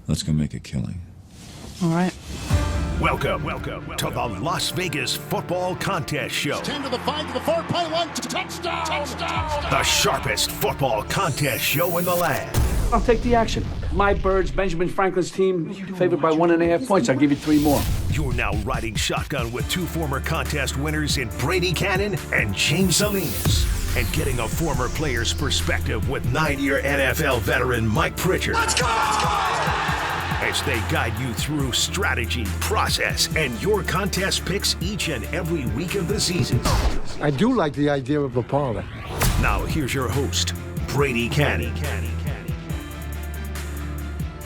Let's go make a killing. All right. Welcome to the Las Vegas Football Contest Show. 10 to the 5 to the 4, play one, touchdown! The sharpest football contest show in the land. I'll take the action. My Birds, Benjamin Franklin's team, favored by 1.5 points. I'll give you 3 more. You're now riding shotgun with 2 former contest winners in Brady Kannon and James Salinas. And getting a former player's perspective with 9-year NFL veteran Mike Pritchard. Let's go! As they guide you through strategy, process, and your contest picks each and every week of the season. I do like the idea of a parlay. Now here's your host, Brady Kannon.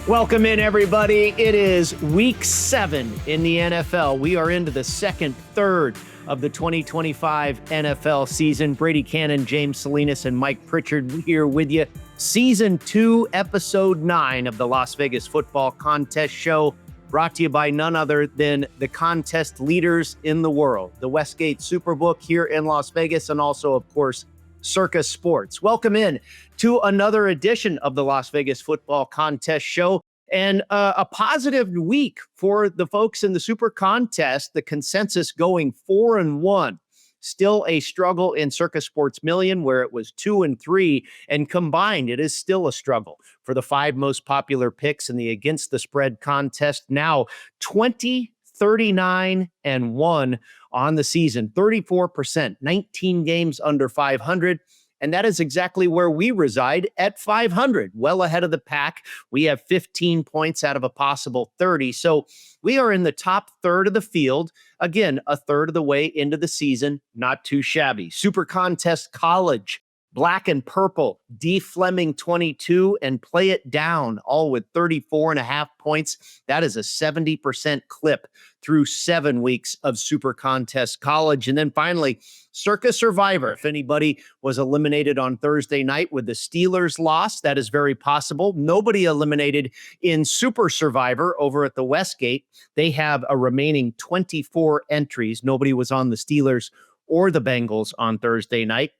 Welcome in, everybody. It is week 7 in the NFL. We are into the second third of the 2025 NFL season. Brady Kannon, James Salinas, and Mike Pritchard here with you. Season 2, Episode 9 of the Las Vegas Football Contest Show, brought to you by none other than the contest leaders in the world, the Westgate SuperBook here in Las Vegas, and also, of course, Circa Sports. Welcome in to another edition of the Las Vegas Football Contest Show, and a positive week for the folks in the Super Contest. The consensus going 4-1. Still a struggle in Circa Sports Million, where it was 2-3, and combined, it is still a struggle for the 5 most popular picks in the Against the Spread contest. Now 20, 39-1 on the season, 34%, 19 games under 500. And that is exactly where we reside at 500, well ahead of the pack. We have 15 points out of a possible 30. So we are in the top third of the field. Again, a third of the way into the season, not too shabby. Super Contest College, Black and Purple, D. Fleming 22, and Play It Down, all with 34.5 points. That is a 70% clip through 7 weeks of Super Contest College. And then finally, Circa Survivor. If anybody was eliminated on Thursday night with the Steelers loss, that is very possible. Nobody eliminated in Super Survivor over at the Westgate. They have a remaining 24 entries. Nobody was on the Steelers or the Bengals on Thursday night.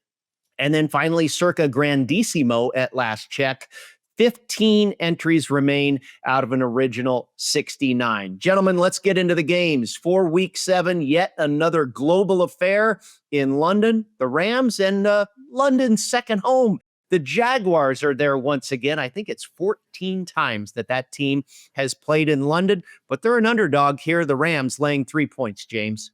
And then finally, Circa Grandissimo at last check. 15 entries remain out of an original 69. Gentlemen, let's get into the games. For week 7, yet another global affair in London. The Rams and London's second home. The Jaguars are there once again. I think it's 14 times that team has played in London, but they're an underdog here. The Rams laying 3 points, James.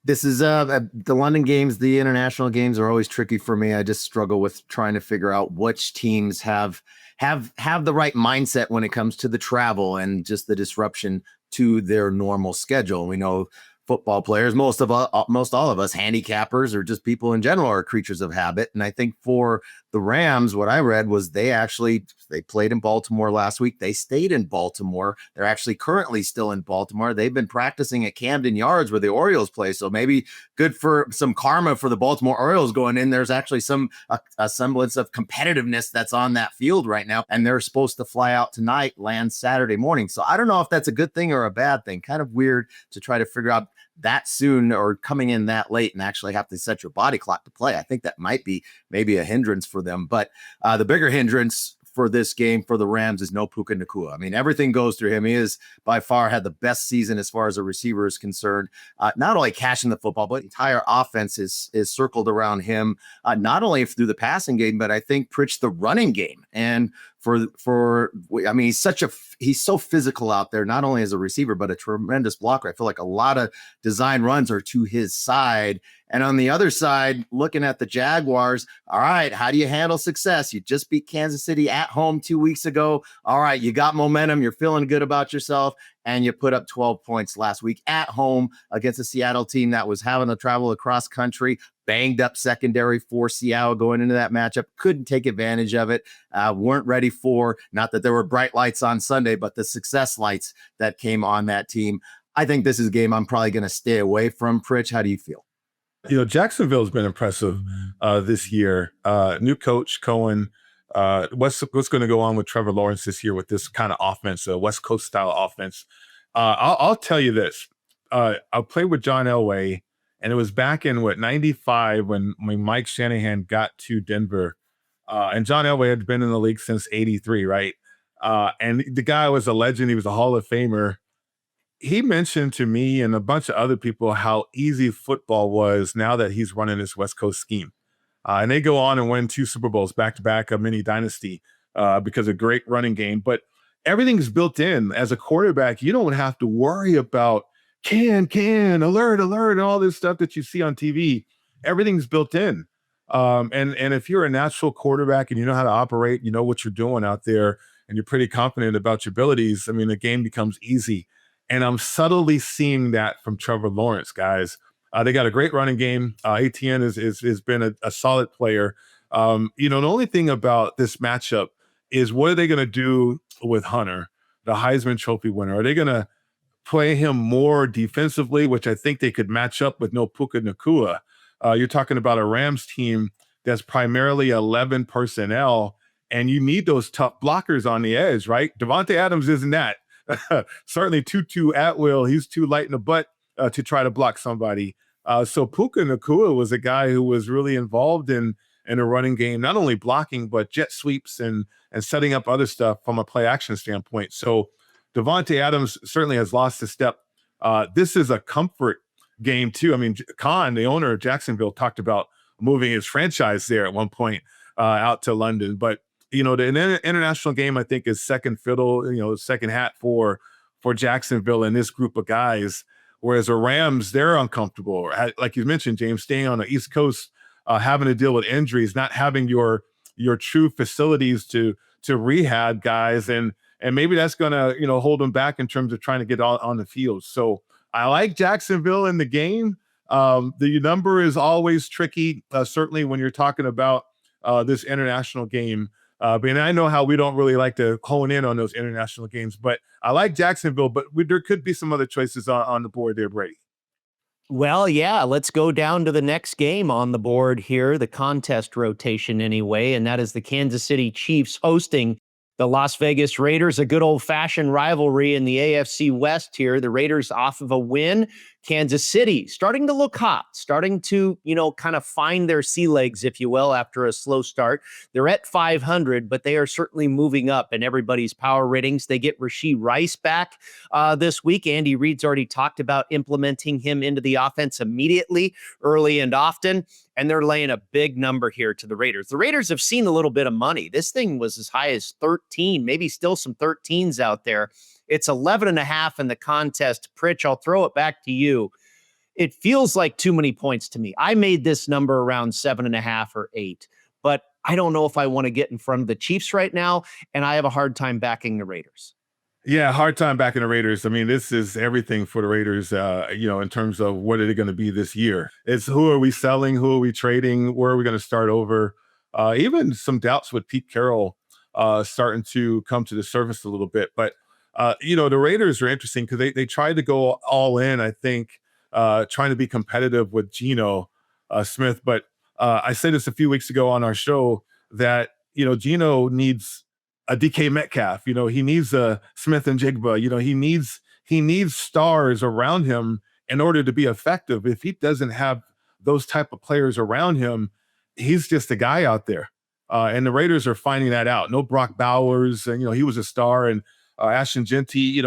This is the London games. The international games are always tricky for me. I just struggle with trying to figure out which teams have the right mindset when it comes to the travel and just the disruption to their normal schedule. We know football players, most all of us, handicappers, or just people in general, are creatures of habit. And I think for the Rams, what I read was they played in Baltimore last week. They stayed in Baltimore. They're actually currently still in Baltimore. They've been practicing at Camden Yards where the Orioles play. So maybe good for some karma for the Baltimore Orioles going in. There's actually a semblance of competitiveness that's on that field right now. And they're supposed to fly out tonight, land Saturday morning. So I don't know if that's a good thing or a bad thing. Kind of weird to try to figure out that soon or coming in that late and actually have to set your body clock to play. I think that might be maybe a hindrance for them. But the bigger hindrance for this game for the Rams is no Puka Nacua. I mean, everything goes through him. He is by far had the best season as far as a receiver is concerned. Not only catching the football, but the entire offense is circled around him, not only through the passing game, but I think Pritch the running game. And I mean, he's so physical out there, not only as a receiver, but a tremendous blocker. I feel like a lot of design runs are to his side. And on the other side, looking at the Jaguars, all right, how do you handle success? You just beat Kansas City at home 2 weeks ago. All right, you got momentum. You're feeling good about yourself. And you put up 12 points last week at home against a Seattle team that was having to travel across country. Banged up secondary for Seattle going into that matchup. Couldn't take advantage of it. Weren't ready for, not that there were bright lights on Sunday, but the success lights that came on that team. I think this is a game I'm probably going to stay away from. Pritch, how do you feel? Jacksonville's been impressive this year. New coach, Cohen. What's going to go on with Trevor Lawrence this year with this kind of offense, West Coast style offense? I'll tell you this. I played with John Elway, and it was back in 95 when Mike Shanahan got to Denver. And John Elway had been in the league since 83, right? And the guy was a legend. He was a Hall of Famer. He mentioned to me and a bunch of other people how easy football was now that he's running this West Coast scheme. And they go on and win 2 Super Bowls back-to-back, a mini dynasty, because of great running game. But everything's built in. As a quarterback, you don't have to worry about alert, and all this stuff that you see on TV. Everything's built in. And if you're a natural quarterback and you know how to operate, you know what you're doing out there, and you're pretty confident about your abilities, I mean, the game becomes easy. And I'm subtly seeing that from Trevor Lawrence, guys. They got a great running game. ATN has been a solid player. The only thing about this matchup is, what are they going to do with Hunter, the Heisman Trophy winner? Are they going to play him more defensively, which I think they could match up with no Puka Nacua? You're talking about a Rams team that's primarily 11 personnel, and you need those tough blockers on the edge, right? Devontae Adams isn't that. Certainly Tutu Atwell, he's too light in the butt to try to block somebody. So Puka Nacua was a guy who was really involved in a running game, not only blocking, but jet sweeps and setting up other stuff from a play action standpoint. So Devontae Adams certainly has lost a step. This is a comfort game too. I mean, Khan, the owner of Jacksonville, talked about moving his franchise there at one point out to London. But, the international game, I think, is second fiddle, second hat for Jacksonville and this group of guys. Whereas the Rams, they're uncomfortable. Like you mentioned, James, staying on the East Coast, having to deal with injuries, not having your true facilities to rehab guys. And maybe that's going to, hold them back in terms of trying to get on the field. So I like Jacksonville in the game. The number is always tricky, certainly when you're talking about this international game. But I know how we don't really like to hone in on those international games, but I like Jacksonville, but there could be some other choices on the board there, Brady. Well, yeah, let's go down to the next game on the board here, the contest rotation anyway, and that is the Kansas City Chiefs hosting the Las Vegas Raiders, a good old-fashioned rivalry in the AFC West here. The Raiders off of a win. Kansas City starting to look hot, starting to, kind of find their sea legs, if you will, after a slow start. They're at 500, but they are certainly moving up in everybody's power ratings. They get Rashee Rice back this week. Andy Reid's already talked about implementing him into the offense immediately, early and often, and they're laying a big number here to the Raiders. The Raiders have seen a little bit of money. This thing was as high as 13, maybe still some 13s out there. It's 11.5 in the contest. Pritch, I'll throw it back to you. It feels like too many points to me. I made this number around 7.5 or 8, but I don't know if I want to get in front of the Chiefs right now, and I have a hard time backing the Raiders. Yeah, hard time backing the Raiders. I mean, this is everything for the Raiders, in terms of what are they going to be this year. It's who are we selling, who are we trading, where are we going to start over? Even some doubts with Pete Carroll starting to come to the surface a little bit. But the Raiders are interesting because they tried to go all in, I think, trying to be competitive with Geno Smith. But I said this a few weeks ago on our show that, Geno needs a DK Metcalf. He needs a Smith and Jigba. He needs stars around him in order to be effective. If he doesn't have those type of players around him, he's just a guy out there. And the Raiders are finding that out. No Brock Bowers, and he was a star, and Ashton Genty,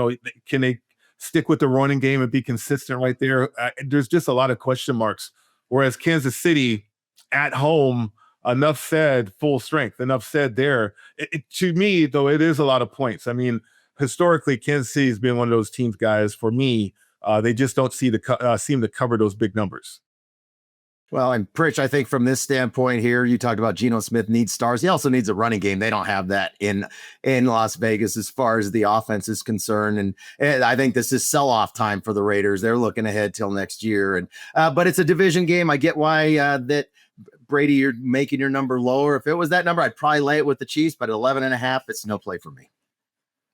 can they stick with the running game and be consistent right there? There's just a lot of question marks. Whereas Kansas City at home, enough said, full strength, enough said there. To me, though, it is a lot of points. I mean, historically, Kansas City has been one of those teams, guys, for me, they just don't seem to cover those big numbers. Well, and Pritch, I think from this standpoint here, you talked about Geno Smith needs stars. He also needs a running game. They don't have that in Las Vegas as far as the offense is concerned. And I think this is sell-off time for the Raiders. They're looking ahead till next year. But it's a division game. I get why that Brady, you're making your number lower. If it was that number, I'd probably lay it with the Chiefs, but at 11.5, it's no play for me.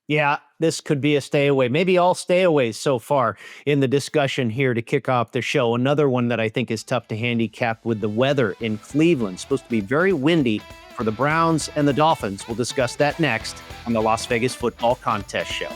Yeah, this could be a stay away. Maybe all stay aways so far in the discussion here to kick off the show. Another one that I think is tough to handicap with the weather in Cleveland. Supposed to be very windy for the Browns and the Dolphins. We'll discuss that next on the Las Vegas Football Contest Show.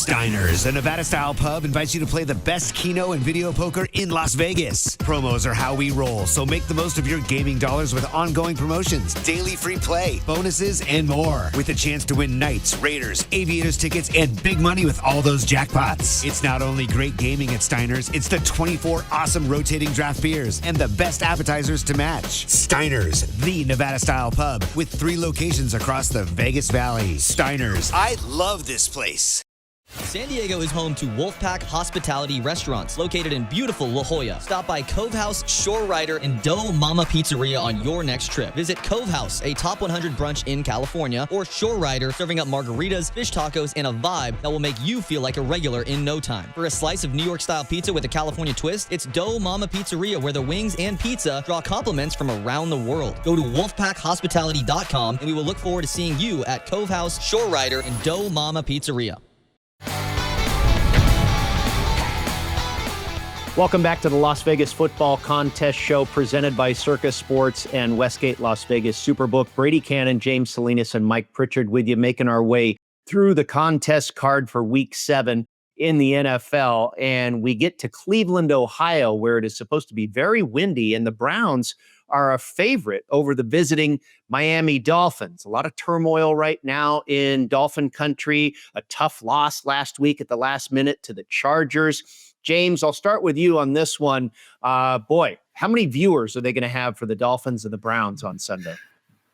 Steiner's, a Nevada-style pub, invites you to play the best keno and video poker in Las Vegas. Promos are how we roll, so make the most of your gaming dollars with ongoing promotions, daily free play, bonuses, and more. With a chance to win Knights, Raiders, Aviators tickets, and big money with all those jackpots. It's not only great gaming at Steiner's, it's the 24 awesome rotating draft beers and the best appetizers to match. Steiner's, the Nevada-style pub, with 3 locations across the Vegas Valley. Steiner's, I love this place. San Diego is home to Wolfpack Hospitality Restaurants, located in beautiful La Jolla. Stop by Cove House, Shore Rider, and Dough Mama Pizzeria on your next trip. Visit Cove House, a top 100 brunch in California, or Shore Rider, serving up margaritas, fish tacos, and a vibe that will make you feel like a regular in no time. For a slice of New York-style pizza with a California twist, it's Dough Mama Pizzeria, where the wings and pizza draw compliments from around the world. Go to wolfpackhospitality.com, and we will look forward to seeing you at Cove House, Shore Rider, and Dough Mama Pizzeria. Welcome back to the Las Vegas Football Contest Show presented by Circa Sports and Westgate Las Vegas Superbook. Brady Kannon, James Salinas, and Mike Pritchard with you, making our way through the contest card for Week 7 in the NFL. And we get to Cleveland, Ohio, where it is supposed to be very windy, and the Browns are a favorite over the visiting Miami Dolphins. A lot of turmoil right now in Dolphin country. A tough loss last week at the last minute to the Chargers. James, I'll start with you on this one. Boy, how many viewers are they going to have for the Dolphins and the Browns on Sunday?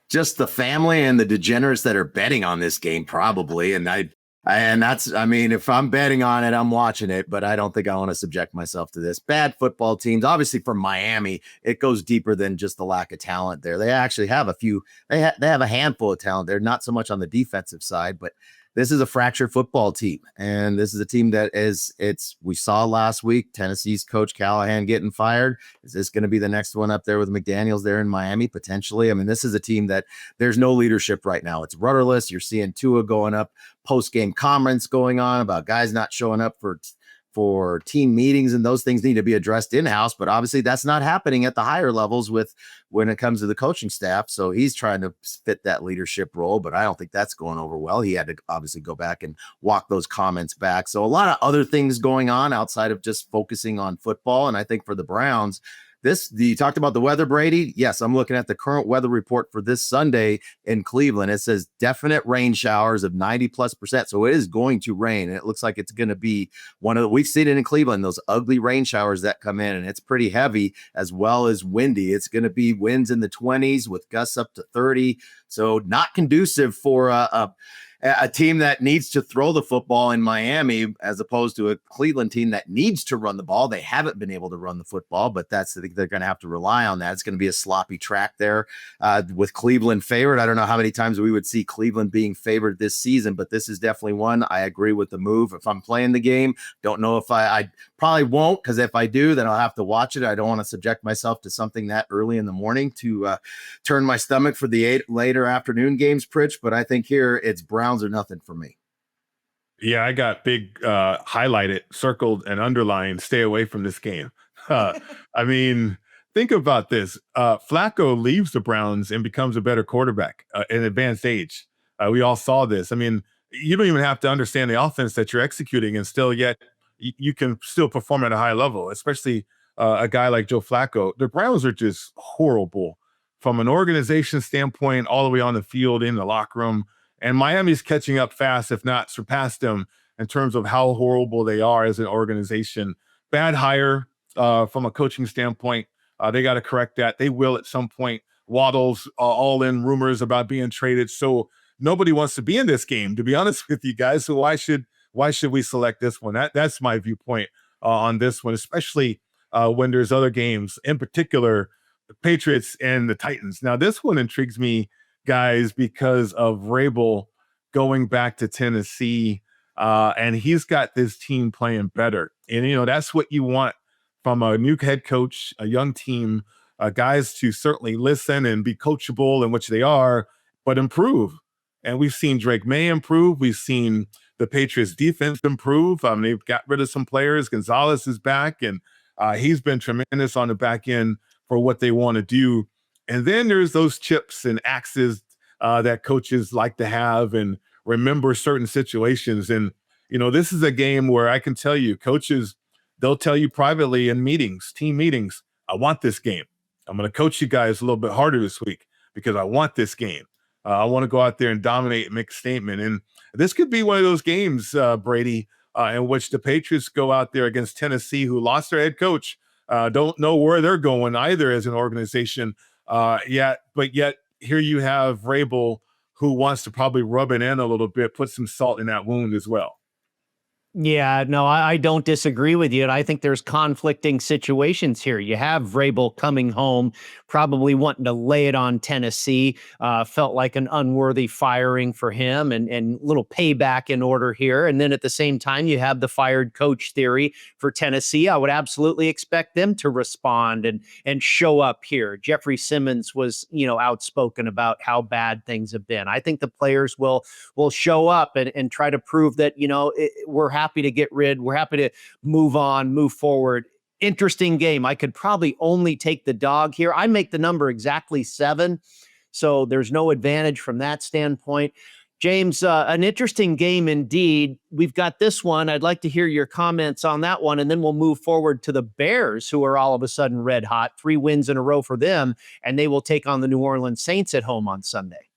Just the family and the degenerates that are betting on this game, probably. And I mean, if I'm betting on it, I'm watching it, but I don't think I want to subject myself to this. Bad football teams, obviously from Miami, it goes deeper than just the lack of talent there. They actually have they have a handful of talent there, not so much on the defensive side, but this is a fractured football team. And this is a team that we saw last week, Tennessee's coach Callahan getting fired. Is this going to be the next one up there with McDaniels there in Miami? Potentially. I mean, this is a team that there's no leadership right now. It's rudderless. You're seeing Tua going up, post-game comments going on about guys not showing up for team meetings, and those things need to be addressed in-house, but obviously that's not happening at the higher levels when it comes to the coaching staff. So he's trying to fit that leadership role, but I don't think that's going over well. He had to obviously go back and walk those comments back. So a lot of other things going on outside of just focusing on football. And I think for the Browns, you talked about the weather, Brady. Yes, I'm looking at the current weather report for this Sunday in Cleveland. It says definite rain showers of 90+%. So it is going to rain. And it looks like it's going to be we've seen it in Cleveland, those ugly rain showers that come in, and it's pretty heavy as well as windy. It's going to be winds in the 20s with gusts up to 30. So not conducive for a team that needs to throw the football in Miami, as opposed to a Cleveland team that needs to run the ball. They haven't been able to run the football, but they're going to have to rely on that. It's going to be a sloppy track there with Cleveland favored. I don't know how many times we would see Cleveland being favored this season, but this is definitely one. I agree with the move. If I'm playing the game, don't know if I probably won't, because if I do, then I'll have to watch it. I don't want to subject myself to something that early in the morning to turn my stomach for the later afternoon games, Pritch. But I think here it's Browns or nothing for me. Yeah, I got big highlighted, circled, and underlined, stay away from this game. I mean, think about this. Flacco leaves the Browns and becomes a better quarterback in advanced age. We all saw this. I mean, you don't even have to understand the offense that you're executing, and still yet you can still perform at a high level, especially a guy like Joe Flacco. The Browns are just horrible from an organization standpoint, all the way on the field, in the locker room. And Miami's catching up fast, if not surpassed them, in terms of how horrible they are as an organization. Bad hire from a coaching standpoint. They got to correct that. They will at some point. Waddle's all in rumors about being traded. So nobody wants to be in this game, to be honest with you guys. So why should we select this one? That's my viewpoint on this one, especially when there's other games, in particular, the Patriots and the Titans. Now, this one intrigues me, guys, because of Vrabel going back to Tennessee, and he's got this team playing better. And, that's what you want from a new head coach, a young team, guys to certainly listen and be coachable, in which they are, but improve. And we've seen Drake May improve. We've seen the Patriots defense improve. They've got rid of some players. Gonzalez is back, and he's been tremendous on the back end for what they want to do. And then there's those chips and axes that coaches like to have and remember certain situations. And This is a game where I can tell you, coaches, they'll tell you privately in meetings, team meetings, I want this game. I'm going to coach you guys a little bit harder this week because I want this game. I want to go out there and dominate and make a statement. And this could be one of those games, Brady, in which the Patriots go out there against Tennessee, who lost their head coach. Don't know where they're going either as an organization yet. But yet here you have Vrabel, who wants to probably rub it in a little bit, put some salt in that wound as well. Yeah, no, I don't disagree with you. And I think there's conflicting situations here. You have Vrabel coming home, probably wanting to lay it on Tennessee. Felt like an unworthy firing for him and little payback in order here. And then at the same time, you have the fired coach theory for Tennessee. I would absolutely expect them to respond and show up here. Jeffrey Simmons was, outspoken about how bad things have been. I think the players will show up and try to prove that, we're happy to get rid. We're happy to move on, move forward. Interesting game. I could probably only take the dog here. I make the number exactly 7. So there's no advantage from that standpoint. James, an interesting game indeed. We've got this one. I'd like to hear your comments on that one, and then we'll move forward to the Bears, who are all of a sudden red hot. 3 wins in a row for them, and they will take on the New Orleans Saints at home on Sunday.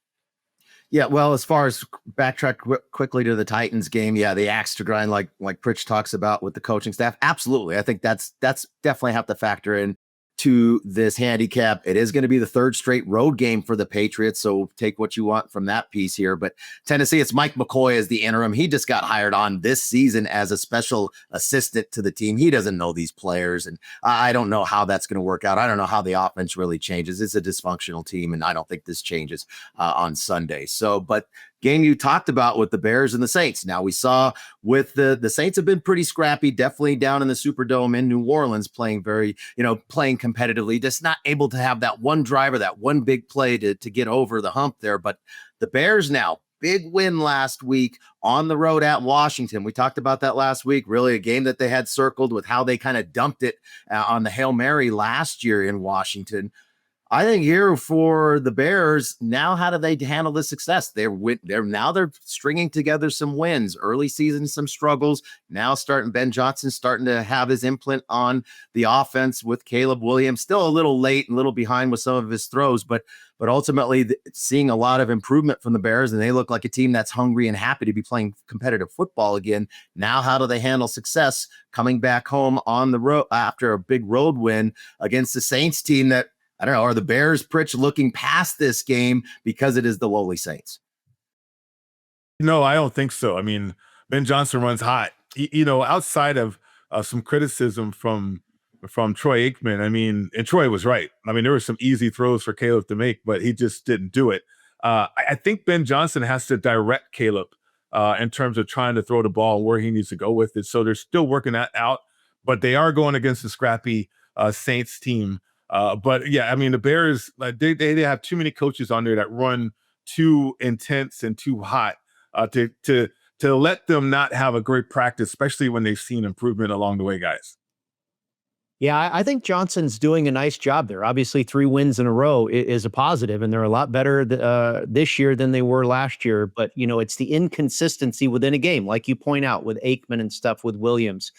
Yeah, well, as far as backtrack quickly to the Titans game, the axe to grind, like Pritch talks about with the coaching staff, absolutely. I think that's definitely have to factor in to this handicap. It is going to be the 3rd straight road game for the Patriots, so take what you want from that piece here. But Tennessee, it's Mike McCoy as the interim. He just got hired on this season as a special assistant to the team. He doesn't know these players, and I don't know how that's going to work out. I don't know how the offense really changes. It's a dysfunctional team, and I don't think this changes on Sunday. So, but game you talked about with the Bears and the Saints. Now we saw with the Saints have been pretty scrappy, definitely down in the Superdome in New Orleans, playing playing competitively, just not able to have that one driver, that one big play to get over the hump there. But the Bears now, big win last week on the road at Washington. We talked about that last week, really a game that they had circled with how they kind of dumped it on the Hail Mary last year in Washington. I think here for the Bears, now how do they handle this success? They're stringing together some wins, early season, some struggles. Now Ben Johnson starting to have his imprint on the offense with Caleb Williams, still a little late and a little behind with some of his throws, but ultimately seeing a lot of improvement from the Bears, and they look like a team that's hungry and happy to be playing competitive football again. Now, how do they handle success coming back home on the road after a big road win against the Saints team that, I don't know, are the Bears, Pritch, looking past this game because it is the lowly Saints? No, I don't think so. I mean, Ben Johnson runs hot. Outside of some criticism from Troy Aikman, and Troy was right. There were some easy throws for Caleb to make, but he just didn't do it. I think Ben Johnson has to direct Caleb in terms of trying to throw the ball where he needs to go with it. So they're still working that out, but they are going against the scrappy Saints team. The Bears, they have too many coaches on there that run too intense and too hot to let them not have a great practice, especially when they've seen improvement along the way, guys. Yeah, I think Johnson's doing a nice job there. Obviously, 3 wins in a row is a positive, and they're a lot better this year than they were last year. But, it's the inconsistency within a game, like you point out with Aikman and stuff with Williams.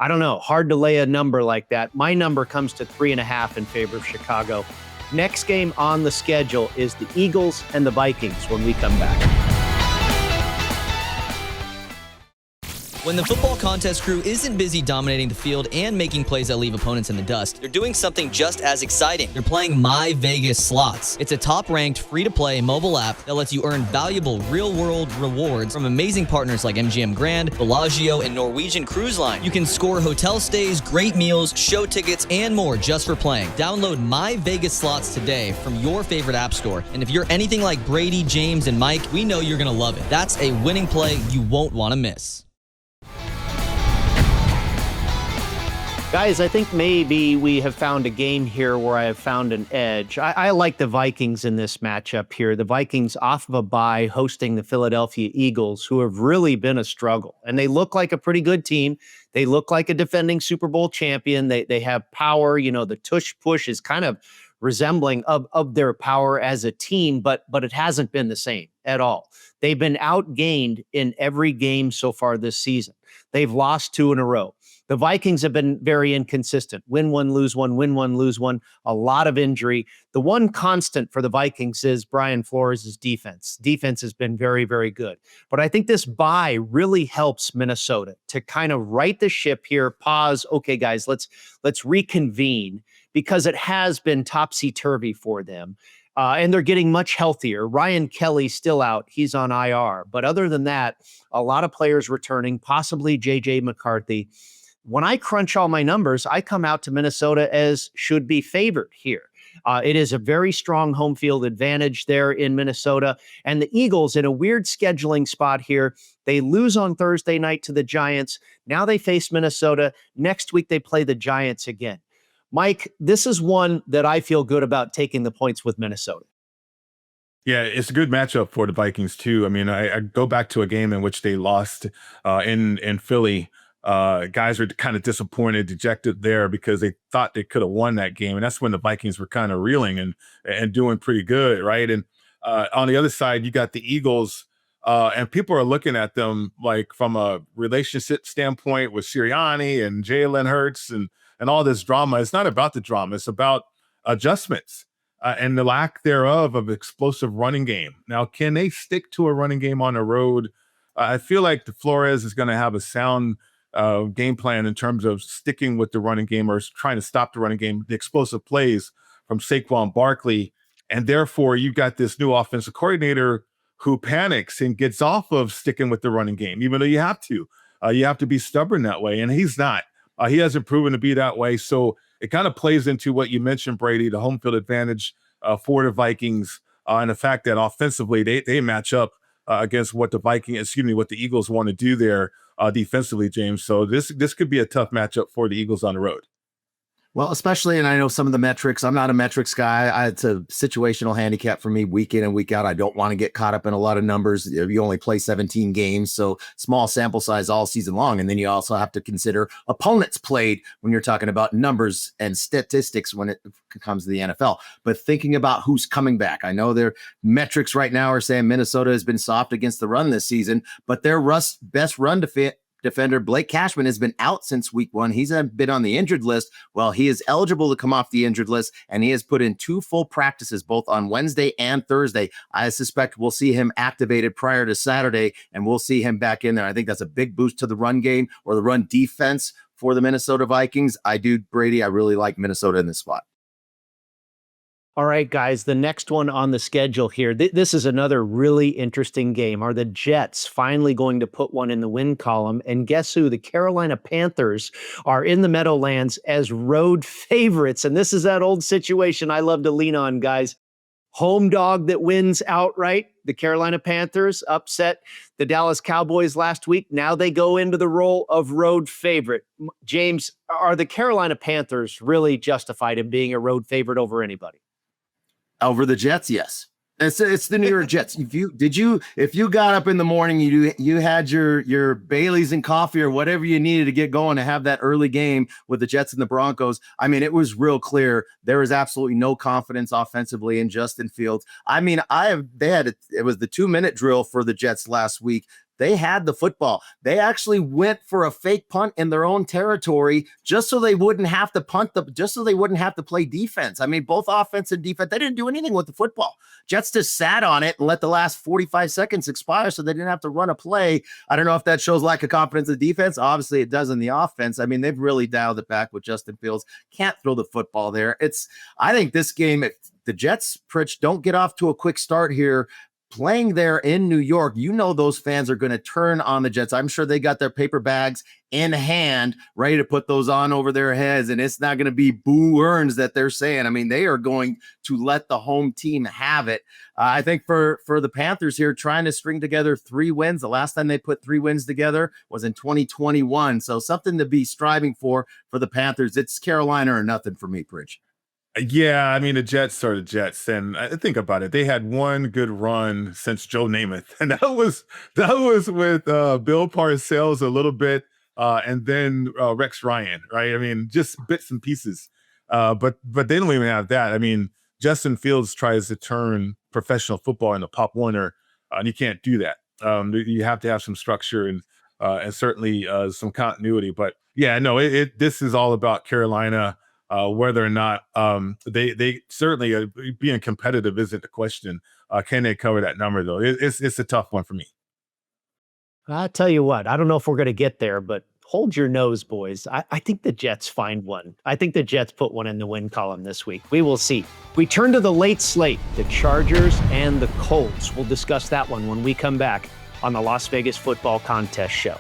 I don't know. Hard to lay a number like that. My number comes to 3.5 in favor of Chicago. Next game on the schedule is the Eagles and the Vikings when we come back. When the football contest crew isn't busy dominating the field and making plays that leave opponents in the dust, they're doing something just as exciting. They're playing My Vegas Slots. It's a top-ranked, free-to-play mobile app that lets you earn valuable real-world rewards from amazing partners like MGM Grand, Bellagio, and Norwegian Cruise Line. You can score hotel stays, great meals, show tickets, and more just for playing. Download My Vegas Slots today from your favorite app store. And if you're anything like Brady, James, and Mike, we know you're going to love it. That's a winning play you won't want to miss. Guys, I think maybe we have found a game here where I have found an edge. I like the Vikings in this matchup here. The Vikings off of a bye hosting the Philadelphia Eagles, who have really been a struggle. And they look like a pretty good team. They look like a defending Super Bowl champion. They have power. The tush push is kind of resembling of their power as a team, but it hasn't been the same at all. They've been outgained in every game so far this season. They've lost 2 in a row. The Vikings have been very inconsistent. Win one, lose one, win one, lose one. A lot of injury. The one constant for the Vikings is Brian Flores' defense. Defense has been very, very good. But I think this bye really helps Minnesota to kind of right the ship here, pause. Okay, guys, let's reconvene, because it has been topsy-turvy for them. And they're getting much healthier. Ryan Kelly's still out. He's on IR. But other than that, a lot of players returning, possibly J.J. McCarthy. When I crunch all my numbers, I come out to Minnesota as should be favored here. It is a very strong home field advantage there in Minnesota. And the Eagles in a weird scheduling spot here. They lose on Thursday night to the Giants. Now they face Minnesota. Next week they play the Giants again. Mike, this is one that I feel good about taking the points with Minnesota. Yeah, it's a good matchup for the Vikings too. I mean, I go back to a game in which they lost in Philly. Guys were kind of disappointed, dejected there because they thought they could have won that game. And that's when the Vikings were kind of reeling and doing pretty good, right? And on the other side, you got the Eagles, and people are looking at them like from a relationship standpoint with Sirianni and Jalen Hurts and all this drama. It's not about the drama. It's about adjustments and the lack thereof of explosive running game. Now, can they stick to a running game on the road? I feel like the Flores is going to have a sound game plan in terms of sticking with the running game or trying to stop the running game, the explosive plays from Saquon Barkley. And therefore, you've got this new offensive coordinator who panics and gets off of sticking with the running game, even though you have to. You have to be stubborn that way. And he's not. He hasn't proven to be that way. So it kind of plays into what you mentioned, Brady, the home field advantage for the Vikings, and the fact that offensively they match up against what the Eagles want to do there defensively, James. So this could be a tough matchup for the Eagles on the road. Well, especially, and I know some of the metrics. I'm not a metrics guy. It's a situational handicap for me week in and week out. I don't want to get caught up in a lot of numbers. You only play 17 games, so small sample size all season long. And then you also have to consider opponents played when you're talking about numbers and statistics when it comes to the NFL. But thinking about who's coming back, I know their metrics right now are saying Minnesota has been soft against the run this season, but their best run defender Blake Cashman has been out since week 1. He's been on the injured list. Well, he is eligible to come off the injured list, and he has put in 2 full practices, both on Wednesday and Thursday. I suspect we'll see him activated prior to Saturday, and we'll see him back in there. I think that's a big boost to the run game or the run defense for the Minnesota Vikings. Brady, I really like Minnesota in this spot. All right, guys, the next one on the schedule here. This is another really interesting game. Are the Jets finally going to put one in the win column? And guess who? The Carolina Panthers are in the Meadowlands as road favorites. And this is that old situation I love to lean on, guys. Home dog that wins outright. The Carolina Panthers upset the Dallas Cowboys last week. Now they go into the role of road favorite. James, are the Carolina Panthers really justified in being a road favorite over anybody? Over the Jets, yes. It's the New York Jets. If you got up in the morning, you had your Baileys and coffee or whatever you needed to get going to have that early game with the Jets and the Broncos. I mean, it was real clear there is absolutely no confidence offensively in Justin Fields. I mean, it was the 2-minute drill for the Jets last week. They had the football. They actually went for a fake punt in their own territory just so they wouldn't have to just so they wouldn't have to play defense. I mean, both offense and defense, they didn't do anything with the football. Jets just sat on it and let the last 45 seconds expire so they didn't have to run a play. I don't know if that shows lack of confidence in the defense. Obviously, it does in the offense. I mean, they've really dialed it back with Justin Fields. Can't throw the football there. I think this game, if the Jets, Pritch, don't get off to a quick start here, playing there in New York, those fans are going to turn on the Jets. I'm sure they got their paper bags in hand, ready to put those on over their heads, and it's not going to be boo earns that they're saying. I mean, they are going to let the home team have it. I think for the Panthers here, trying to string together 3 wins. The last time they put 3 wins together was in 2021. So something to be striving for the Panthers. It's Carolina or nothing for me, Pritch. Yeah, I mean, the Jets are the Jets, and I think about it. They had one good run since Joe Namath, and that was with Bill Parcells a little bit, and then Rex Ryan, right? I mean, just bits and pieces, but they don't even have that. I mean, Justin Fields tries to turn professional football into Pop Warner and you can't do that. You have to have some structure and certainly some continuity. But yeah, no, this is all about Carolina. Whether or not they certainly being competitive isn't the question. Can they cover that number though? It's a tough one for me. I'll tell you what, I don't know if we're going to get there, but hold your nose, boys. I think the Jets find one. I think the Jets put one in the win column this week. We will see. We turn to the late slate, the Chargers and the Colts. We'll discuss that one when we come back on the Las Vegas Football Contest Show.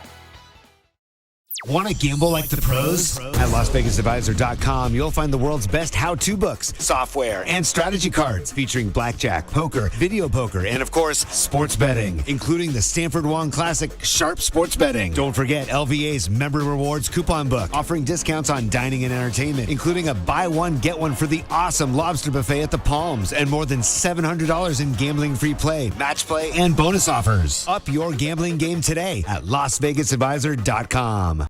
Want to gamble like the pros? At LasVegasAdvisor.com, you'll find the world's best how-to books, software, and strategy cards featuring blackjack, poker, video poker, and of course, sports betting, including the Stanford Wong Classic Sharp Sports Betting. Don't forget LVA's Member Rewards coupon book, offering discounts on dining and entertainment, including a buy one, get one for the awesome lobster buffet at the Palms, and more than $700 in gambling-free play, match play, and bonus offers. Up your gambling game today at LasVegasAdvisor.com.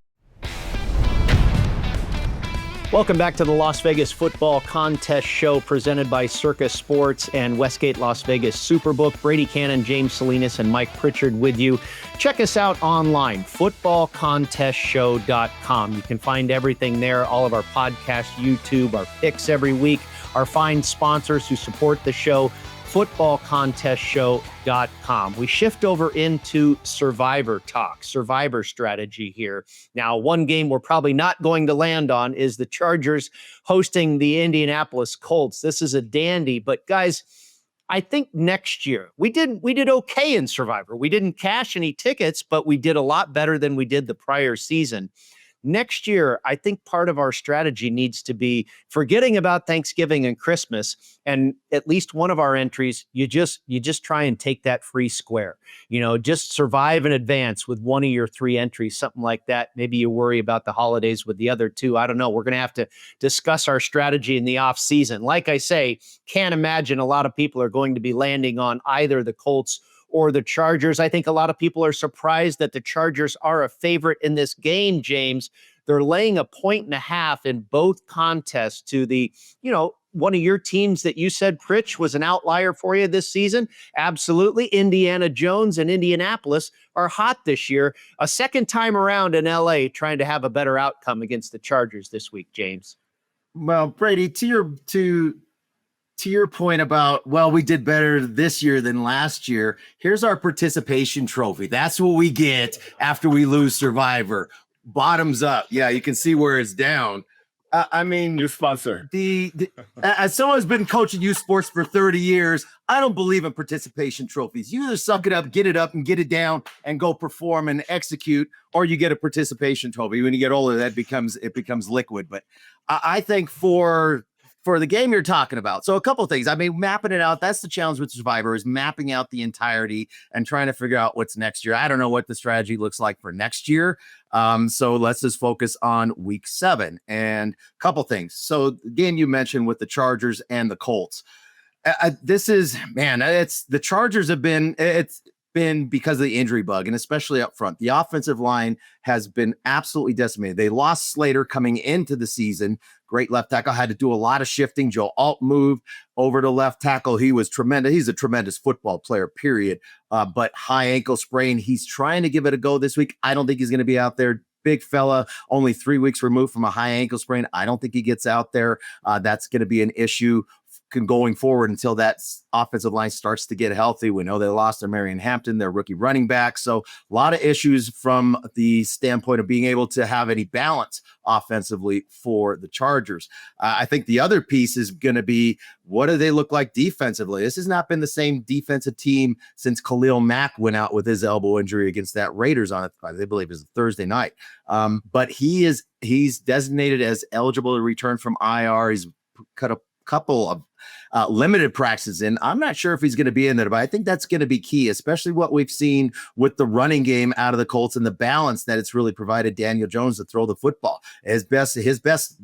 Welcome back to the Las Vegas Football Contest Show presented by Circa Sports and Westgate Las Vegas Superbook. Brady Kannon, James Salinas, and Mike Pritchard with you. Check us out online, footballcontestshow.com. You can find everything there, all of our podcasts, YouTube, our picks every week, our fine sponsors who support the show, footballcontestshow.com. We shift over into Survivor talk, Survivor strategy here. Now, one game we're probably not going to land on is the Chargers hosting the Indianapolis Colts. This is a dandy, but guys, I think next year we did okay in Survivor. We didn't cash any tickets, but we did a lot better than we did the prior season. Next year, I think part of our strategy needs to be forgetting about Thanksgiving and Christmas, and at least one of our entries, you just try and take that free square. Just survive in advance with one of your 3 entries, something like that. Maybe you worry about the holidays with the other 2. I don't know. We're going to have to discuss our strategy in the off season. Like I say, can't imagine a lot of people are going to be landing on either the Colts or the Chargers. I think a lot of people are surprised that the Chargers are a favorite in this game, James. They're laying 1.5 in both contests to the, one of your teams that you said, Pritch, was an outlier for you this season. Absolutely. Indiana Jones and Indianapolis are hot this year. A second time around in LA trying to have a better outcome against the Chargers this week, James. Well, Brady, to your point about, we did better this year than last year. Here's our participation trophy. That's what we get after we lose Survivor. Bottoms up. Yeah, you can see where it's down. New sponsor. As someone who's been coaching youth sports for 30 years, I don't believe in participation trophies. You either suck it up, and get it down, and go perform and execute, or you get a participation trophy. When you get older, it becomes liquid. But I think for the game you're talking about. So a couple of things. Mapping it out. That's the challenge with Survivor, is mapping out the entirety and trying to figure out what's next year. I don't know what the strategy looks like for next year. So let's just focus on week 7 and a couple things. So the game you mentioned with the Chargers and the Colts. The Chargers have been, it's been because of the injury bug, and especially up front. The offensive line has been absolutely decimated. They lost Slater coming into the season. Great left tackle, had to do a lot of shifting. Joe Alt moved over to left tackle. He was tremendous. He's a tremendous football player, period. But high ankle sprain. He's trying to give it a go this week. I don't think he's going to be out there. Big fella, only 3 weeks removed from a high ankle sprain. I don't think he gets out there. That's going to be an issue going forward until that offensive line starts to get healthy. We know they lost their Marion Hampton, their rookie running back. So a lot of issues from the standpoint of being able to have any balance offensively for the Chargers. I think the other piece is going to be, what do they look like defensively? This has not been the same defensive team since Khalil Mack went out with his elbow injury against that Raiders on, I believe it was Thursday night. But he's designated as eligible to return from IR. He's cut a couple of limited practices in. I'm not sure if he's going to be in there, but I think that's going to be key, especially what we've seen with the running game out of the Colts and the balance that it's really provided Daniel Jones to throw the football. His best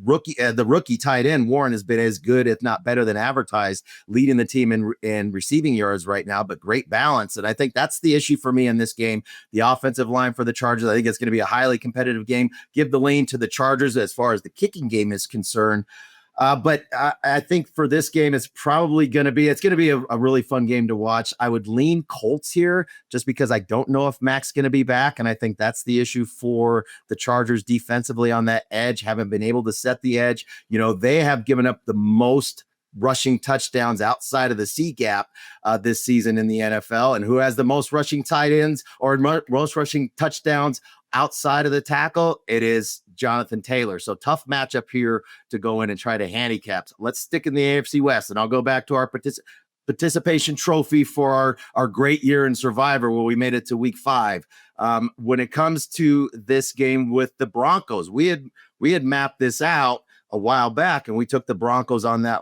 rookie, the rookie tight end Warren, has been as good, if not better than advertised, leading the team in receiving yards right now, but great balance. And I think that's the issue for me in this game. The offensive line for the Chargers, I think it's going to be a highly competitive game. Give the lean to the Chargers as far as the kicking game is concerned. But I think for this game, it's going to be a really fun game to watch. I would lean Colts here just because I don't know if Mac's going to be back. And I think that's the issue for the Chargers defensively on that edge, haven't been able to set the edge. They have given up the most rushing touchdowns outside of the C gap this season in the NFL. And who has the most rushing tight ends or most rushing touchdowns outside of the tackle? It is Jonathan Taylor. So tough matchup here to go in and try to handicap. Let's stick in the AFC West, and I'll go back to our participation trophy for our great year in Survivor where we made it to week 5. When it comes to this game with the Broncos, we had mapped this out a while back, and we took the Broncos on that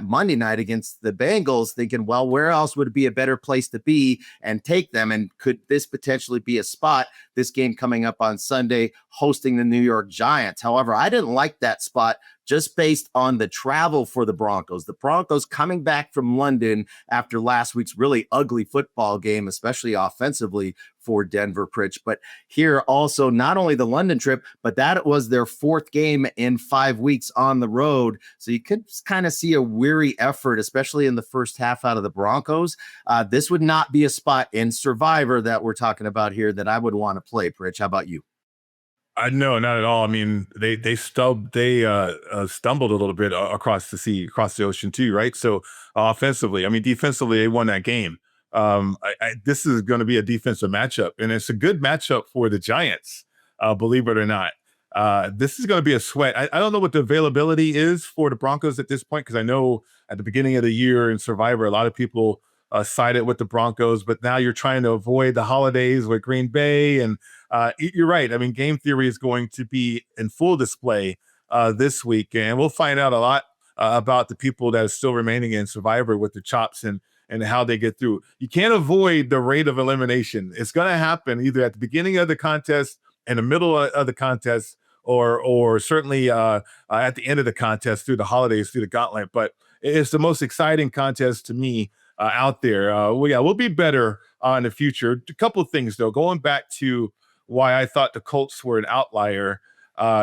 Monday night against the Bengals, thinking, well, where else would it be a better place to be and take them? And could this potentially be a spot? This game coming up on Sunday, hosting the New York Giants. However, I didn't like that spot just based on the travel for the Broncos. The Broncos coming back from London after last week's really ugly football game, especially offensively for Denver, Pritch. But here also, not only the London trip, but that was their 4th game in 5 weeks on the road. So you could kind of see a weary effort, especially in the first half out of the Broncos. This would not be a spot in Survivor that we're talking about here that I would want to play, Pritch. How about you? No, not at all. I mean, they stumbled a little bit across the ocean too, right? So offensively, I mean, defensively, they won that game. This is going to be a defensive matchup, and it's a good matchup for the Giants, believe it or not. This is going to be a sweat. I don't know what the availability is for the Broncos at this point, because I know at the beginning of the year in Survivor, a lot of people sided with the Broncos, but now you're trying to avoid the holidays with Green Bay. And you're right. I mean, game theory is going to be in full display this week. And we'll find out a lot about the people that are still remaining in Survivor with the chops and how they get through. You can't avoid the rate of elimination. It's going to happen either at the beginning of the contest, in the middle of the contest, or certainly at the end of the contest through the holidays, through the gauntlet. But it's the most exciting contest to me out there. We'll be better in the future. A couple of things, though. Going back to why I thought the Colts were an outlier,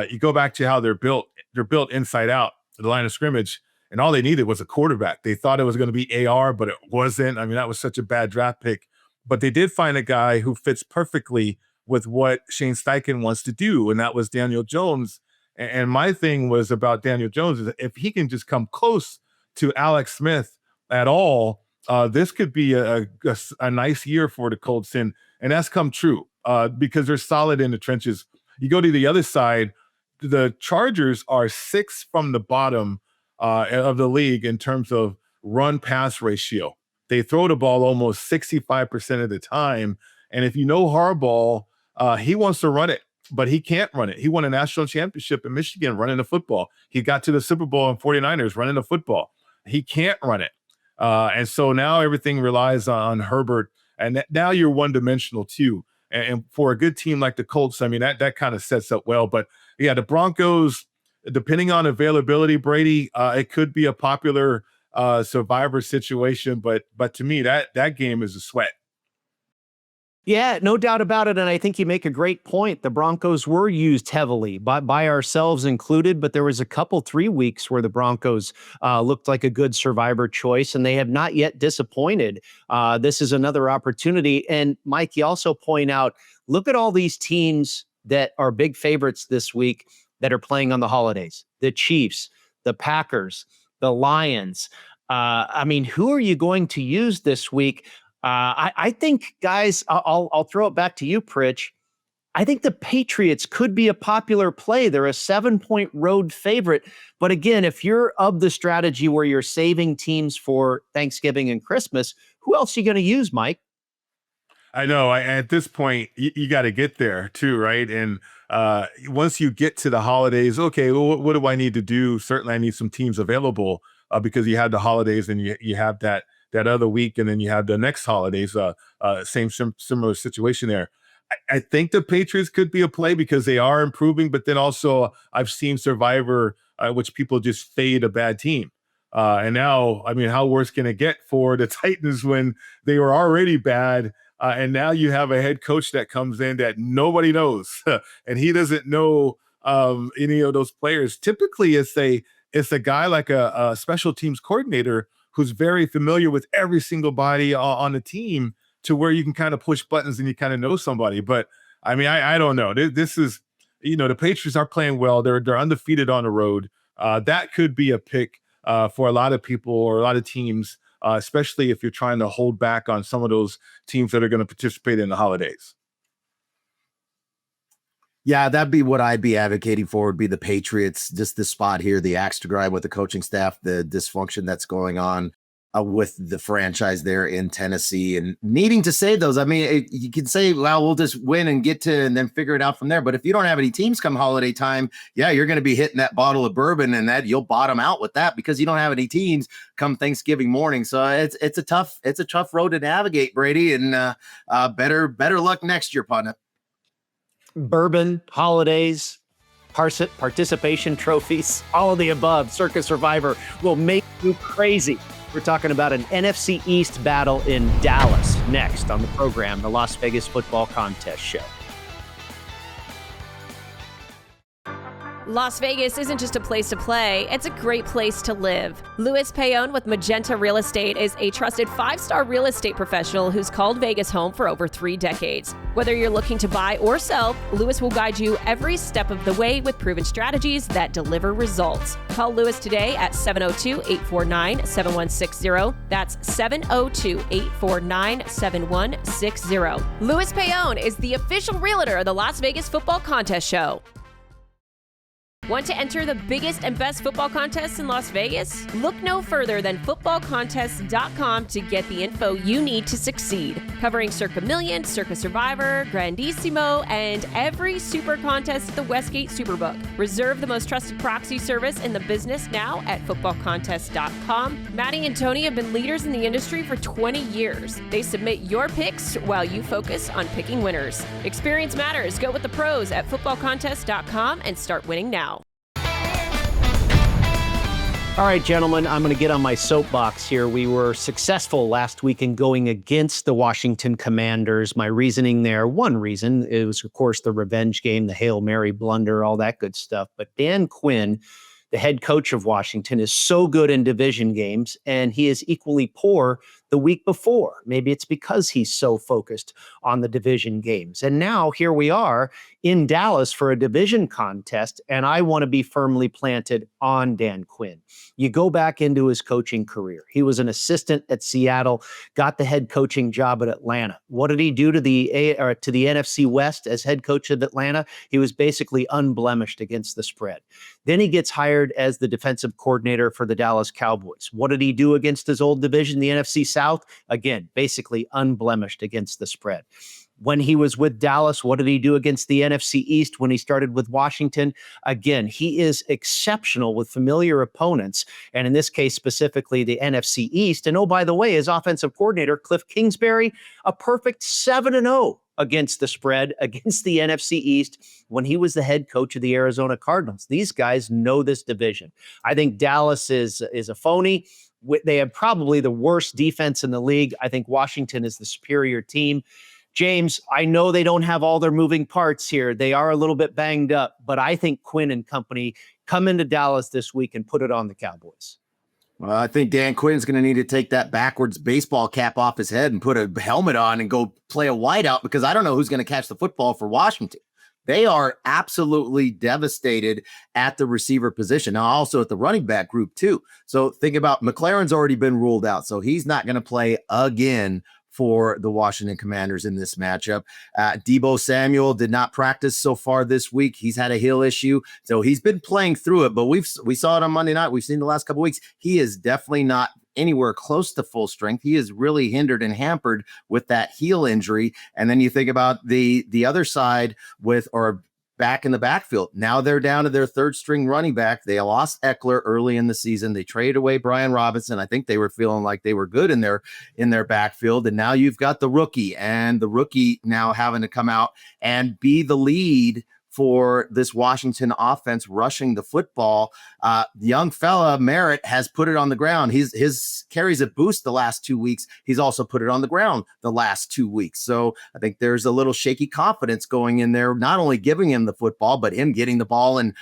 you go back to how they're built. They're built inside out, the line of scrimmage, and all they needed was a quarterback. They thought it was going to be AR, but it wasn't. I mean, that was such a bad draft pick. But they did find a guy who fits perfectly with what Shane Steichen wants to do, and that was Daniel Jones. And my thing was about Daniel Jones is if he can just come close to Alex Smith at all, this could be a nice year for the Colts, and that's come true because they're solid in the trenches. You go to the other side, the Chargers are 6th from the bottom of the league in terms of run-pass ratio. They throw the ball almost 65% of the time, and if you know Harbaugh, he wants to run it, but he can't run it. He won a national championship in Michigan running the football. He got to the Super Bowl in 49ers running the football. He can't run it. And so now everything relies on Herbert, and now you're one-dimensional too. And for a good team like the Colts, I mean, that kind of sets up well. But yeah, the Broncos, depending on availability, Brady, it could be a popular Survivor situation. But to me, that game is a sweat. Yeah, no doubt about it. And I think you make a great point. The Broncos were used heavily by ourselves included, but there was a couple 3 weeks where the Broncos looked like a good Survivor choice, and they have not yet disappointed. This is another opportunity. And Mike, you also point out, look at all these teams that are big favorites this week that are playing on the holidays. The Chiefs, the Packers, the Lions. I mean, who are you going to use this week? I think, guys, I'll throw it back to you, Pritch. I think the Patriots could be a popular play. They're a 7-point road favorite. But again, if you're of the strategy where you're saving teams for Thanksgiving and Christmas, who else are you going to use, Mike? I know. At this point, you got to get there too, right? And once you get to the holidays, okay, well, what do I need to do? Certainly, I need some teams available because you have the holidays and you have that other week, and then you have the next holidays, similar situation there. I think the Patriots could be a play because they are improving, but then also I've seen Survivor, which people just fade a bad team. And now, I mean, how worse can it get for the Titans when they were already bad? And now you have a head coach that comes in that nobody knows, and he doesn't know any of those players. Typically, it's a it's a guy like a special teams coordinator who's very familiar with every single body on the team, to where you can kind of push buttons and you kind of know somebody. But I mean, I don't know. This is, the Patriots are playing well. They're undefeated on the road. That could be a pick for a lot of people or a lot of teams, especially if you're trying to hold back on some of those teams that are going to participate in the holidays. Yeah, that'd be what I'd be advocating for, would be the Patriots. Just this spot here, the axe to grind with the coaching staff, the dysfunction that's going on with the franchise there in Tennessee, and needing to save those. I mean, you can say, well, we'll just win and get to, and then figure it out from there. But if you don't have any teams come holiday time, yeah, you're going to be hitting that bottle of bourbon, and that you'll bottom out with that, because you don't have any teams come Thanksgiving morning. So it's a tough road to navigate, Brady, and better luck next year, partner. Bourbon, holidays, participation trophies, all of the above. Circa Survivor will make you crazy. We're talking about an NFC East battle in Dallas next on the program, the Las Vegas Football Contest Show. Las Vegas isn't just a place to play, it's a great place to live. Louis Payon with Magenta Real Estate is a trusted 5-star real estate professional who's called Vegas home for over 3 decades. Whether you're looking to buy or sell, Louis will guide you every step of the way with proven strategies that deliver results. Call Louis today at 702-849-7160. That's 702-849-7160. Louis Payon is the official realtor of the Las Vegas Football Contest Show. Want to enter the biggest and best football contests in Las Vegas? Look no further than footballcontest.com to get the info you need to succeed. Covering Circa Million, Circa Survivor, Grandissimo, and every super contest at the Westgate Superbook. Reserve the most trusted proxy service in the business now at footballcontest.com. Maddie and Tony have been leaders in the industry for 20 years. They submit your picks while you focus on picking winners. Experience matters. Go with the pros at footballcontest.com and start winning now. All right, gentlemen, I'm going to get on my soapbox here. We were successful last week in going against the Washington Commanders. My reasoning there, one reason, it was, of course, the revenge game, the Hail Mary blunder, all that good stuff. But Dan Quinn, the head coach of Washington, is so good in division games, and he is equally poor the week before. Maybe it's because he's so focused on the division games. And now here we are in Dallas for a division contest, and I want to be firmly planted on Dan Quinn. You go back into his coaching career. He was an assistant at Seattle, got the head coaching job at Atlanta. What did he do to the NFC West as head coach of Atlanta? He was basically unblemished against the spread. Then he gets hired as the defensive coordinator for the Dallas Cowboys. What did he do against his old division, the NFC South? Again, basically unblemished against the spread. When he was with Dallas, what did he do against the NFC East when he started with Washington? Again, he is exceptional with familiar opponents, and in this case, specifically the NFC East. And oh, by the way, his offensive coordinator, Cliff Kingsbury, a perfect 7-0 against the spread against the NFC East when he was the head coach of the Arizona Cardinals. These guys know this division. I think Dallas is a phony. They have probably the worst defense in the league. I think Washington is the superior team. James, I know they don't have all their moving parts here. They are a little bit banged up, but I think Quinn and company come into Dallas this week and put it on the Cowboys. Well, I think Dan Quinn's going to need to take that backwards baseball cap off his head and put a helmet on and go play a wideout, because I don't know who's going to catch the football for Washington. They are absolutely devastated at the receiver position. Now, also at the running back group, too. So think about McLaren's already been ruled out, so he's not going to play again for the Washington Commanders in this matchup. Deebo Samuel did not practice so far this week. He's had a heel issue, so he's been playing through it, but we saw it on Monday night. We've seen the last couple of weeks. He is definitely not anywhere close to full strength. He is really hindered and hampered with that heel injury. And then you think about the other side back in the backfield. Now they're down to their third string running back. They lost Eckler early in the season. They traded away Brian Robinson. I think they were feeling like they were good in their backfield. And now you've got the rookie now having to come out and be the lead for this Washington offense rushing the football. The young fella Merritt has put it on the ground. His carries a boost the last 2 weeks. He's also put it on the ground the last 2 weeks. So I think there's a little shaky confidence going in there, not only giving him the football, but him getting the ball and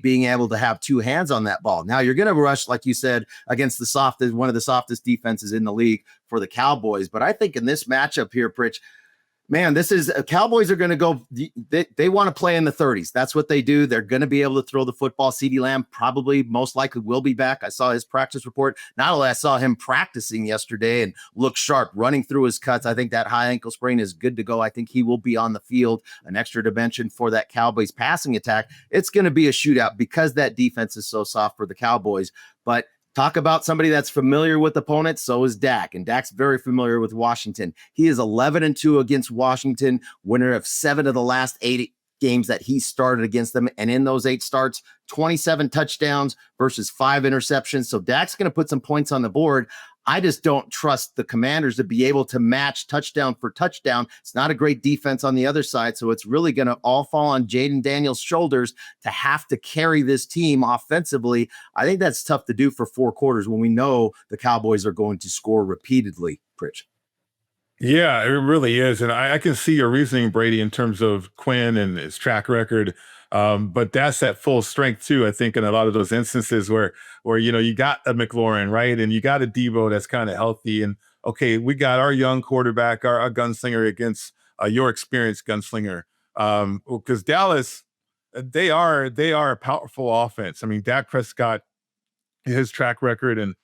being able to have two hands on that ball. Now you're going to rush, like you said, against one of the softest defenses in the league for the Cowboys. But I think in this matchup here, Pritch, man, Cowboys are going to go. They want to play in the 30s. That's what they do. They're going to be able to throw the football. CeeDee Lamb probably most likely will be back. I saw his practice report. Not only I saw him practicing yesterday and look sharp, running through his cuts. I think that high ankle sprain is good to go. I think he will be on the field, an extra dimension for that Cowboys passing attack. It's going to be a shootout because that defense is so soft for the Cowboys. But talk about somebody that's familiar with opponents. So is Dak, and Dak's very familiar with Washington. He is 11-2 against Washington, winner of 7 of the last 8 games that he started against them. And in those 8 starts, 27 touchdowns versus 5 interceptions. So Dak's going to put some points on the board. I just don't trust the Commanders to be able to match touchdown for touchdown. It's not a great defense on the other side, so it's really going to all fall on Jaden Daniels' shoulders to have to carry this team offensively. I think that's tough to do for 4 quarters when we know the Cowboys are going to score repeatedly, Pritch. Yeah, it really is. And I can see your reasoning, Brady, in terms of Quinn and his track record. But that's at full strength too. I think in a lot of those instances where you got a McLaurin, right, and you got a Debo that's kind of healthy, and okay, we got our young quarterback, our gunslinger against your experienced gunslinger. Because Dallas, they are a powerful offense. I mean, Dak Prescott, his track record, and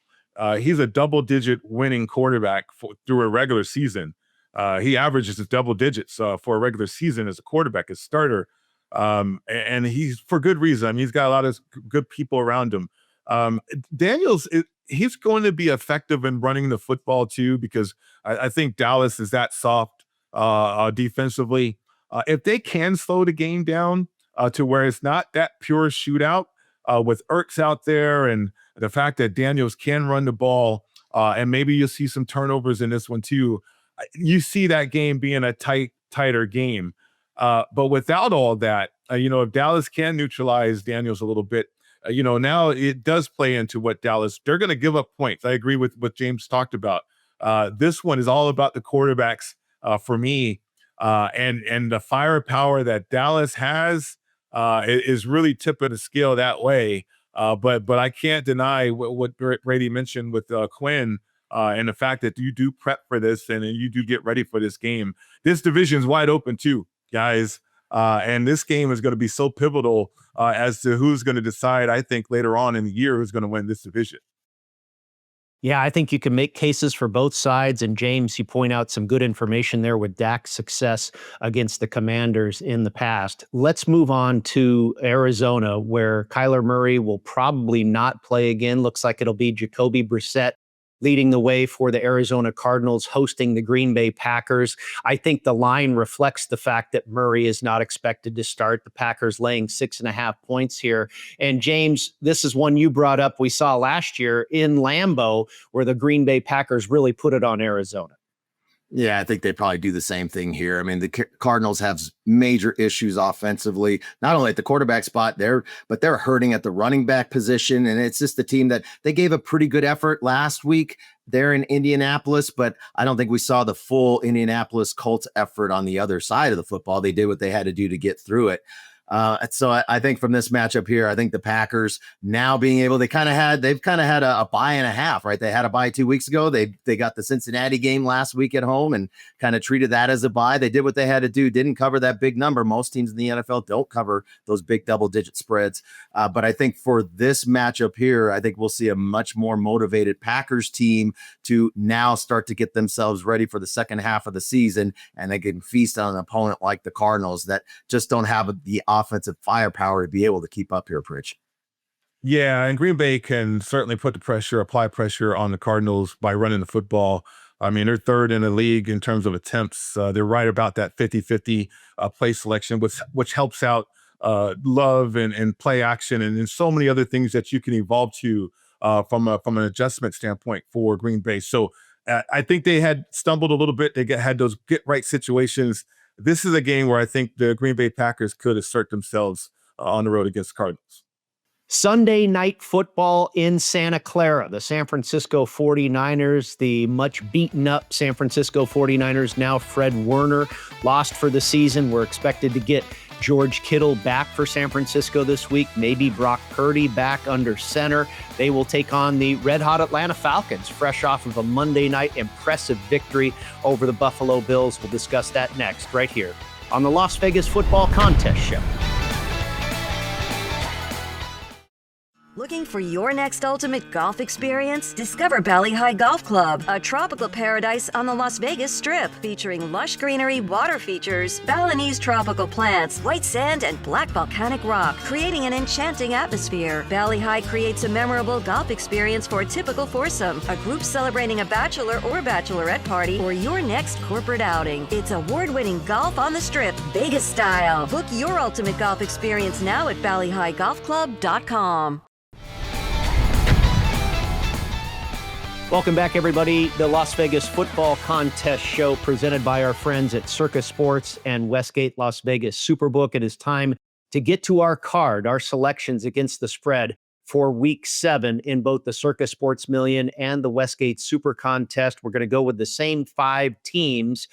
he's a double-digit winning quarterback through a regular season. He averages double digits for a regular season as a quarterback, as starter. And he's for good reason. I mean, he's got a lot of good people around him. Daniels, he's going to be effective in running the football too, because I think Dallas is that soft defensively. If they can slow the game down to where it's not that pure shootout with Ertz out there, and the fact that Daniels can run the ball, and maybe you'll see some turnovers in this one too. You see that game being a tighter game. But without all that, if Dallas can neutralize Daniels a little bit, now it does play into what Dallas, they're going to give up points. I agree with what James talked about. This one is all about the quarterbacks for me. And the firepower that Dallas has is really tipping the scale that way. But I can't deny what Brady mentioned with Quinn. And the fact that you do prep for this and you do get ready for this game. This division's wide open too, guys. And this game is going to be so pivotal as to who's going to decide, I think, later on in the year who's going to win this division. Yeah, I think you can make cases for both sides. And James, you point out some good information there with Dak's success against the Commanders in the past. Let's move on to Arizona, where Kyler Murray will probably not play again. Looks like it'll be Jacoby Brissett leading the way for the Arizona Cardinals, hosting the Green Bay Packers. I think the line reflects the fact that Murray is not expected to start. The Packers laying 6.5 points here. And James, this is one you brought up we saw last year in Lambeau, where the Green Bay Packers really put it on Arizona. Yeah, I think they probably do the same thing here. I mean, the Cardinals have major issues offensively, not only at the quarterback spot but they're hurting at the running back position. And it's just the team that they gave a pretty good effort last week there in Indianapolis, but I don't think we saw the full Indianapolis Colts effort on the other side of the football. They did what they had to do to get through it. So I think from this matchup here, I think the Packers now being able, they've kind of had a bye and a half, right? They had a bye 2 weeks ago. They got the Cincinnati game last week at home and kind of treated that as a bye. They did what they had to do, didn't cover that big number. Most teams in the NFL don't cover those big double-digit spreads. But I think for this matchup here, I think we'll see a much more motivated Packers team to now start to get themselves ready for the second half of the season, and they can feast on an opponent like the Cardinals that just don't have the offensive firepower to be able to keep up here, Pritch. Yeah, and Green Bay can certainly apply pressure on the Cardinals by running the football. I mean, they're third in the league in terms of attempts. They're right about that 50-50 play selection, which helps out love and play action and so many other things that you can evolve to from an adjustment standpoint for Green Bay. So I think they had stumbled a little bit. They had those get right situations this is a game where I think the Green Bay Packers could assert themselves on the road against the Cardinals. Sunday night football in Santa Clara. The San Francisco 49ers, the much beaten up San Francisco 49ers, now Fred Warner, lost for the season. We're expected to get George Kittle back for San Francisco this week, maybe Brock Purdy back under center. They will take on the red-hot Atlanta Falcons, fresh off of a Monday night impressive victory over the Buffalo Bills. We'll discuss that next, right here on the Las Vegas Football Contest Show. Looking for your next ultimate golf experience? Discover Valley High Golf Club, a tropical paradise on the Las Vegas Strip, featuring lush greenery, water features, Balinese tropical plants, white sand, and black volcanic rock, creating an enchanting atmosphere. Valley High creates a memorable golf experience for a typical foursome, a group celebrating a bachelor or bachelorette party, or your next corporate outing. It's award-winning golf on the Strip, Vegas style. Book your ultimate golf experience now at valleyhighgolfclub.com. Welcome back, everybody. The Las Vegas Football Contest Show presented by our friends at Circa Sports and Westgate Las Vegas Superbook. It is time to get to our card, our selections against the spread for Week 7 in both the Circa Sports Million and the Westgate SuperContest. We're going to go with the same 5 teams.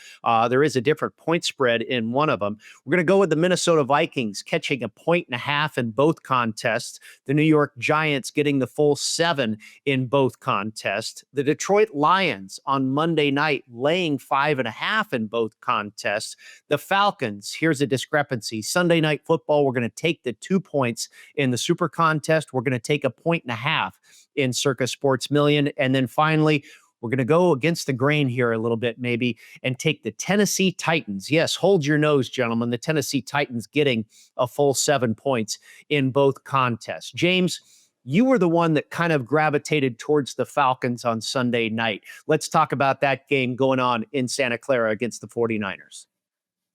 There is a different point spread in one of them. We're going to go with the Minnesota Vikings catching 1.5 in both contests. The New York Giants getting the full 7 in both contests. The Detroit Lions on Monday night laying 5.5 in both contests. The Falcons, here's a discrepancy. Sunday Night Football, we're going to take the 2 points in the SuperContest. We're going to take 1.5 in Circa Sports Million. And then finally, we're going to go against the grain here a little bit, maybe, and take the Tennessee Titans. Yes, hold your nose, gentlemen. The Tennessee Titans getting a full 7 points in both contests. James, you were the one that kind of gravitated towards the Falcons on Sunday night. Let's talk about that game going on in Santa Clara against the 49ers.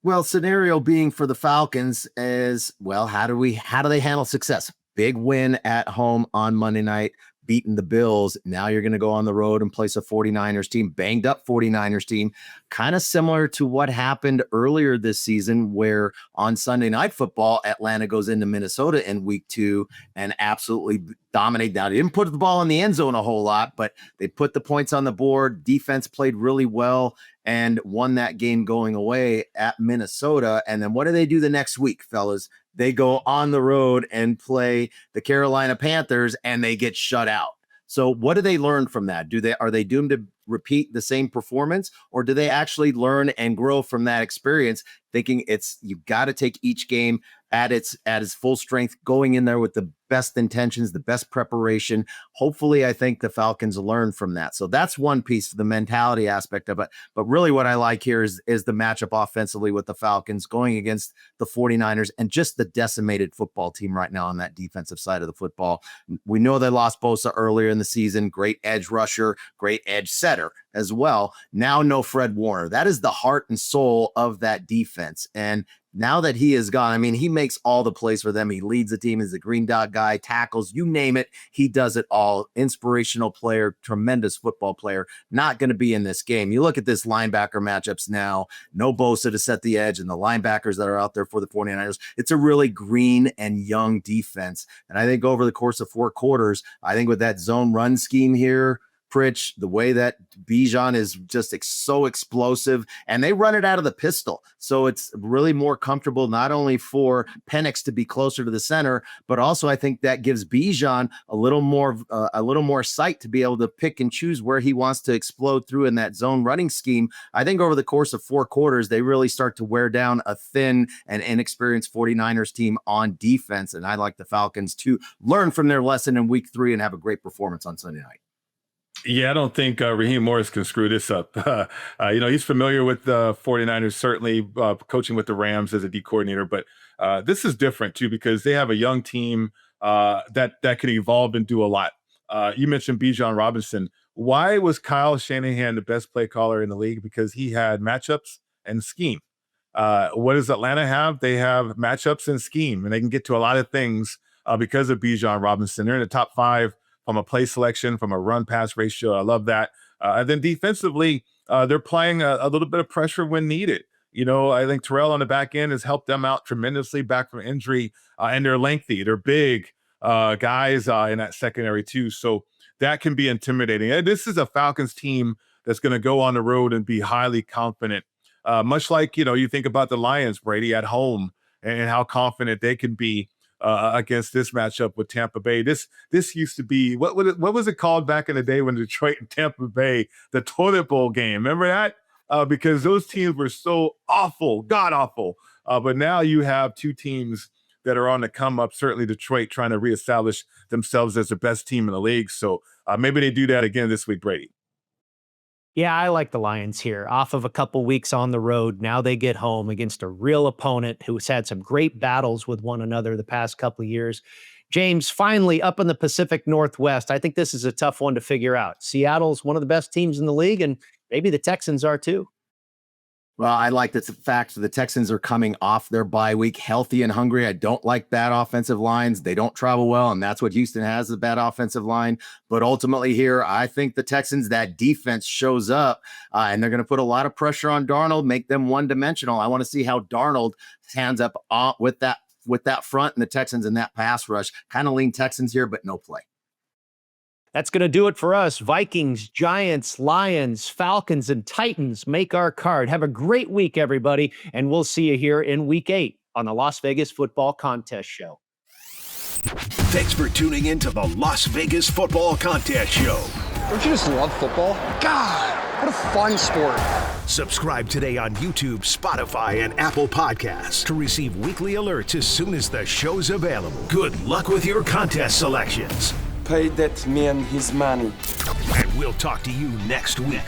Well, scenario being for the Falcons is, well, how do they handle success? Big win at home on Monday night, beating the Bills. Now you're going to go on the road and place a 49ers team, banged up 49ers team, kind of similar to what happened earlier this season, where on Sunday Night Football, Atlanta goes into Minnesota in week 2 and absolutely dominate. Now, they didn't put the ball in the end zone a whole lot, but they put the points on the board. Defense played really well and won that game going away at Minnesota. And then what do they do the next week, fellas? They go on the road and play the Carolina Panthers and they get shut out. So what do they learn from that? Are they doomed to repeat the same performance, or do they actually learn and grow from that experience, thinking you've got to take each game at its full strength, going in there with the best intentions, the best preparation. Hopefully, I think the Falcons learn from that. So that's one piece, the mentality aspect of it. But really what I like here is the matchup offensively with the Falcons going against the 49ers and just the decimated football team right now on that defensive side of the football. We know they lost Bosa earlier in the season, great edge rusher, great edge setter as well. Now no Fred Warner. That is the heart and soul of that defense. And now that he is gone, I mean, he makes all the plays for them. He leads the team as the green dot guy, tackles, you name it. He does it all. Inspirational player, tremendous football player, not going to be in this game. You look at this linebacker matchups now, no Bosa to set the edge, and the linebackers that are out there for the 49ers. It's a really green and young defense. And I think over the course of 4 quarters, I think with that zone run scheme here, Pritch, the way that Bijan is just so explosive, and they run it out of the pistol. So it's really more comfortable, not only for Penix to be closer to the center, but also I think that gives Bijan a little more sight to be able to pick and choose where he wants to explode through in that zone running scheme. I think over the course of 4 quarters, they really start to wear down a thin and inexperienced 49ers team on defense. And I like the Falcons to learn from their lesson in week 3 and have a great performance on Sunday night. Yeah, I don't think Raheem Morris can screw this up. He's familiar with the 49ers, certainly coaching with the Rams as a D coordinator, but this is different too because they have a young team that can evolve and do a lot. You mentioned Bijan Robinson. Why was Kyle Shanahan the best play caller in the league? Because he had matchups and scheme. What does Atlanta have? They have matchups and scheme, and they can get to a lot of things because of Bijan Robinson. They're in the top 5 from a play selection, from a run-pass ratio. I love that. And then defensively, they're playing a little bit of pressure when needed. I think Terrell on the back end has helped them out tremendously back from injury, and they're lengthy. They're big guys in that secondary too. So that can be intimidating. And this is a Falcons team that's going to go on the road and be highly confident. Much like, you think about the Lions, Brady, at home and how confident they can be against this matchup with Tampa Bay. This used to be, what was it called back in the day when Detroit and Tampa Bay, the toilet bowl game? Remember that? Because those teams were so awful, god-awful. But now you have two teams that are on the come up, certainly Detroit trying to reestablish themselves as the best team in the league. So maybe they do that again this week, Brady. Yeah, I like the Lions here. Off of a couple weeks on the road, now they get home against a real opponent who's had some great battles with one another the past couple of years. James, finally up in the Pacific Northwest, I think this is a tough one to figure out. Seattle's one of the best teams in the league, and maybe the Texans are too. Well, I like the fact that the Texans are coming off their bye week healthy and hungry. I don't like bad offensive lines. They don't travel well, and that's what Houston has, the bad offensive line. But ultimately here, I think the Texans, that defense shows up, and they're going to put a lot of pressure on Darnold, make them one-dimensional. I want to see how Darnold hands up with that front and the Texans in that pass rush. Kind of lean Texans here, but no play. That's going to do it for us. Vikings, Giants, Lions, Falcons, and Titans make our card. Have a great week, everybody, and we'll see you here in Week 8 on the Las Vegas Football Contest Show. Thanks for tuning in to the Las Vegas Football Contest Show. Don't you just love football? God, what a fun sport. Subscribe today on YouTube, Spotify, and Apple Podcasts to receive weekly alerts as soon as the show's available. Good luck with your contest selections. Pay that man his money. And we'll talk to you next week.